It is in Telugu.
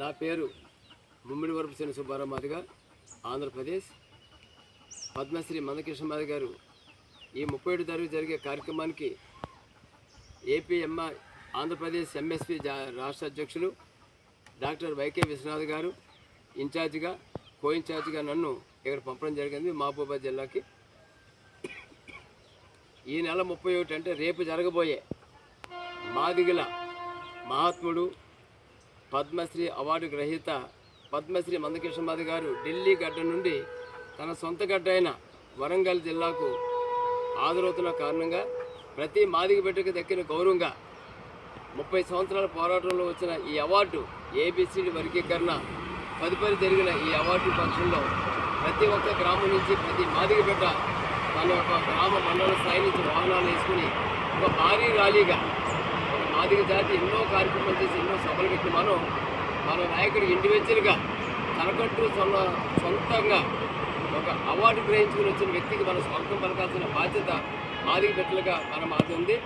నా పేరు ముమ్మిడివరపు శని సుబ్బారావు మాదిగ, ఆంధ్రప్రదేశ్. పద్మశ్రీ మందకృష్ణ మాదిగ గారు ఈ 37 తారీఖు జరిగే కార్యక్రమానికి ఆంధ్రప్రదేశ్ ఎంఎస్పీ రాష్ట్ర అధ్యక్షులు డాక్టర్ వైకే విశ్వనాథ్ గారు ఇన్ఛార్జిగా, కో ఇన్ఛార్జిగా నన్ను ఇక్కడ పంపడం జరిగింది మహబూబాబాద్ జిల్లాకి. ఈ నెల 31 అంటే రేపు జరగబోయే మాదిగల మహాత్ముడు, పద్మశ్రీ అవార్డు గ్రహీత పద్మశ్రీ మందకృష్ణ మాదిగ గారు ఢిల్లీ గడ్డ నుండి తన సొంత గడ్డ అయిన వరంగల్ జిల్లాకు హాజరవుతున్న కారణంగా ప్రతి మాదిగ బిడ్డకు దక్కిన గౌరవంగా 30 సంవత్సరాల పోరాటంలో వచ్చిన ఈ అవార్డు ఏబిసిడి వర్గీకరణ తదుపరి జరిగిన ఈ అవార్డు ఫంక్షన్లో ప్రతి ఒక్క గ్రామం నుంచి ప్రతి మాదిగ బిడ్డ తన యొక్క గ్రామ మండల స్థాయి నుంచి వాహనాలు వేసుకుని ఒక భారీ ర్యాలీగా మాదిగ జాతి ఎన్నో కార్యక్రమాలు చేసి ఎన్నో సభలు పెట్టి మన నాయకుడు ఇండివిజువల్గా తనకంటూ సొంతంగా ఒక అవార్డు గ్రహించుకుని వచ్చిన వ్యక్తికి మన స్వాగతం పలకాల్సిన బాధ్యత మాదిగ బిడ్డలుగా మన మాది ఉంది.